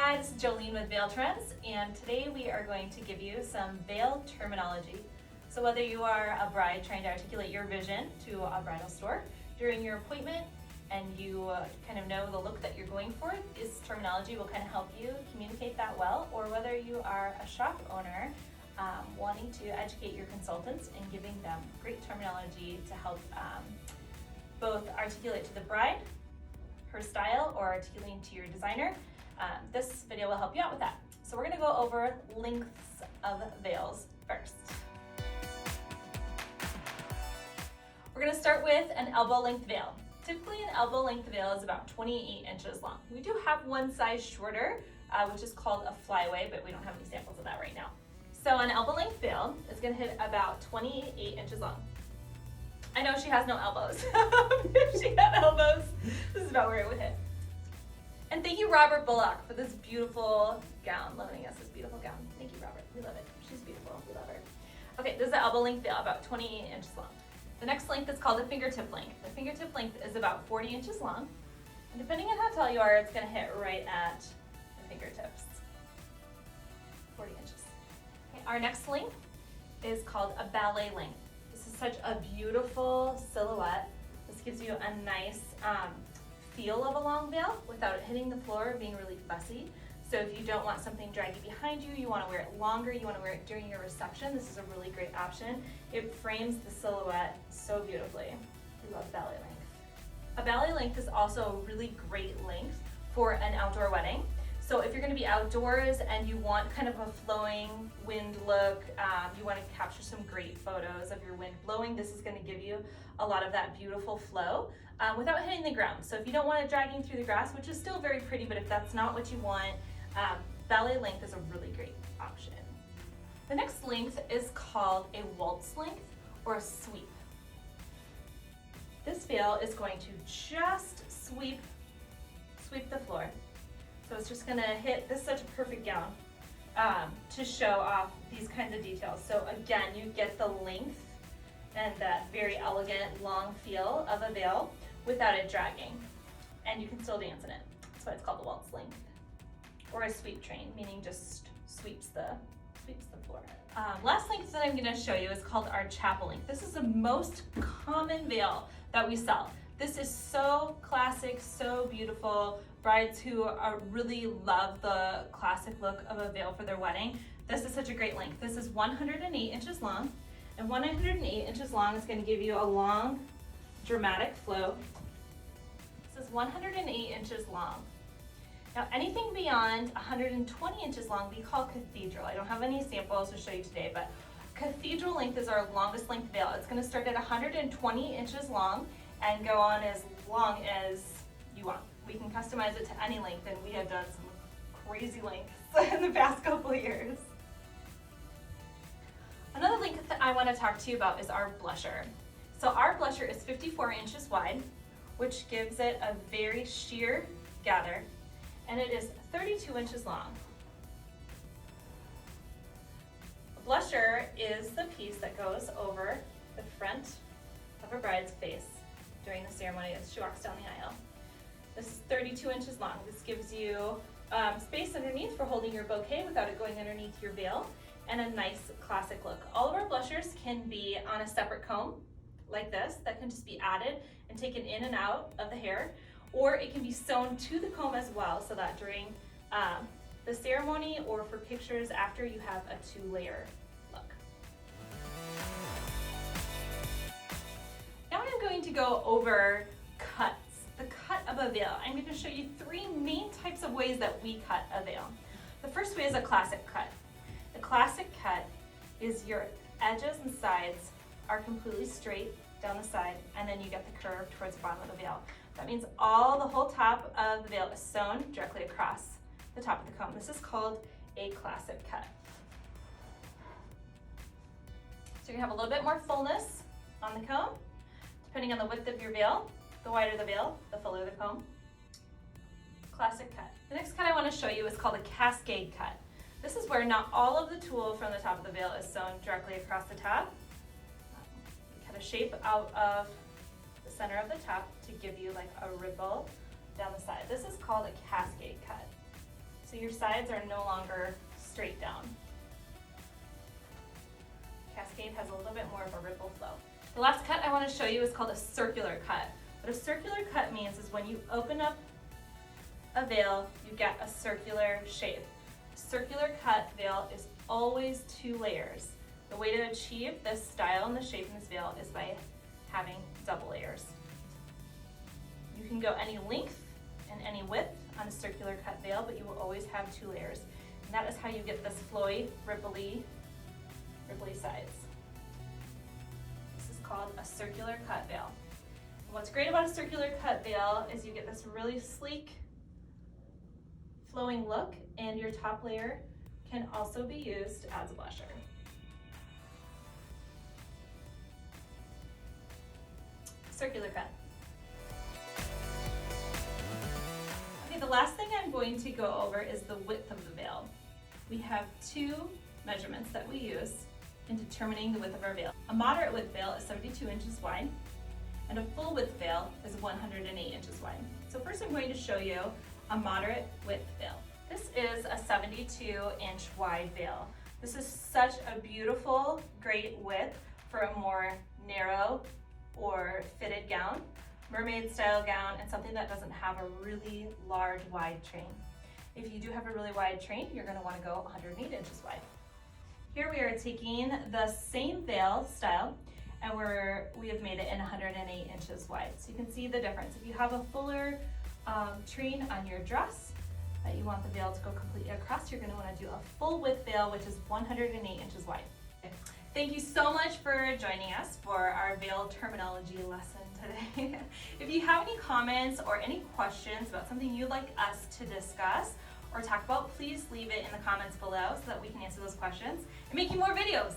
Hi, this is Jolene with Veil Trends, and today we are going to give you some veil terminology. So whether you are a bride trying to articulate your vision to a bridal store during your appointment and you kind of know the look that you're going for, this terminology will kind of help you communicate that well, or whether you are a shop owner wanting to educate your consultants and giving them great terminology to help both articulate to the bride her style or articulating to your designer. This video will help you out with that. So we're going to go over lengths of veils first. We're going to start with an elbow length veil. Typically an elbow length veil is about 28 inches long. We do have one size shorter, which is called a flyaway, but we don't have any samples of that right now. So an elbow length veil is going to hit about 28 inches long. I know she has no elbows. If she had elbows, this is about where it would hit. And thank you, Robert Bullock, for this beautiful gown, loaning us this beautiful gown. Thank you, Robert. We love it. She's beautiful. We love her. Okay, this is the elbow length veil, about 28 inches long. The next length is called the fingertip length. The fingertip length is about 40 inches long. And depending on how tall you are, it's going to hit right at the fingertips. 40 inches. Okay, our next length is called a ballet length. This is such a beautiful silhouette. This gives you a nice feel of a long veil without it hitting the floor or being really fussy. So if you don't want something draggy behind you, you want to wear it longer, you want to wear it during your reception, this is a really great option. It frames the silhouette so beautifully. We love ballet length. A ballet length is also a really great length for an outdoor wedding. So if you're going to be outdoors and you want kind of a flowing wind look, you want to capture some great photos of your wind blowing, this is going to give you a lot of that beautiful flow without hitting the ground. So if you don't want it dragging through the grass, which is still very pretty, but if that's not what you want, ballet length is a really great option. The next length is called a waltz length or a sweep. This veil is going to just sweep the floor. So it's just gonna hit, this is such a perfect gown to show off these kinds of details. So again, you get the length and that very elegant long feel of a veil without it dragging. And you can still dance in it. That's why it's called the waltz length. Or a sweep train, meaning just sweeps the floor. Last length that I'm gonna show you is called our chapel length. This is the most common veil that we sell. This is so classic, so beautiful. Brides who really love the classic look of a veil for their wedding, this is such a great length. This is 108 inches long, and 108 inches long is going to give you a long, dramatic flow. This is 108 inches long. Now anything beyond 120 inches long we call cathedral. I don't have any samples to show you today, but cathedral length is our longest length veil. It's going to start at 120 inches long and go on as long as you want. We can customize it to any length, and we have done some crazy lengths in the past couple of years. Another length that I want to talk to you about is our blusher. So our blusher is 54 inches wide, which gives it a very sheer gather, and it is 32 inches long. A blusher is the piece that goes over the front of a bride's face during the ceremony as she walks down the aisle. This is 32 inches long. This gives you space underneath for holding your bouquet without it going underneath your veil, and a nice classic look. All of our blushers can be on a separate comb like this that can just be added and taken in and out of the hair, or it can be sewn to the comb as well, so that during the ceremony or for pictures after, you have a two-layer look. Now I'm going to go over cuts. The cut of a veil. I'm going to show you three main types of ways that we cut a veil. The first way is a classic cut. The classic cut is your edges and sides are completely straight down the side, and then you get the curve towards the bottom of the veil. That means the whole top of the veil is sewn directly across the top of the comb. This is called a classic cut. So you're going to have a little bit more fullness on the comb, depending on the width of your veil. The wider the veil, the fuller the comb. Classic cut. The next cut I want to show you is called a cascade cut. This is where not all of the tulle from the top of the veil is sewn directly across the top. You cut a shape out of the center of the top to give you like a ripple down the side. This is called a cascade cut. So your sides are no longer straight down. Cascade has a little bit more of a ripple flow. The last cut I want to show you is called a circular cut. What a circular cut means is when you open up a veil, you get a circular shape. Circular cut veil is always 2 layers. The way to achieve this style and the shape in this veil is by having double layers. You can go any length and any width on a circular cut veil, but you will always have 2 layers. And that is how you get this flowy, ripply sides. This is called a circular cut veil. And what's great about a circular cut veil is you get this really sleek, flowing look, and your top layer can also be used as a blusher. Circular cut. Okay, the last thing I'm going to go over is the width of the veil. We have 2 measurements that we use in determining the width of our veil. A moderate width veil is 72 inches wide, and a full width veil is 108 inches wide. So first I'm going to show you a moderate width veil. This is a 72-inch wide veil. This is such a beautiful, great width for a more narrow or fitted gown, mermaid style gown, and something that doesn't have a really large wide train. If you do have a really wide train, you're going to want to go 108 inches wide. Here we are taking the same veil style and we have made it in 108 inches wide. So you can see the difference. If you have a fuller train on your dress that you want the veil to go completely across, you're going to want to do a full width veil, which is 108 inches wide. Okay. Thank you so much for joining us for our veil terminology lesson today. If you have any comments or any questions about something you'd like us to discuss or talk about, please leave it in the comments below so that we can answer those questions and make you more videos.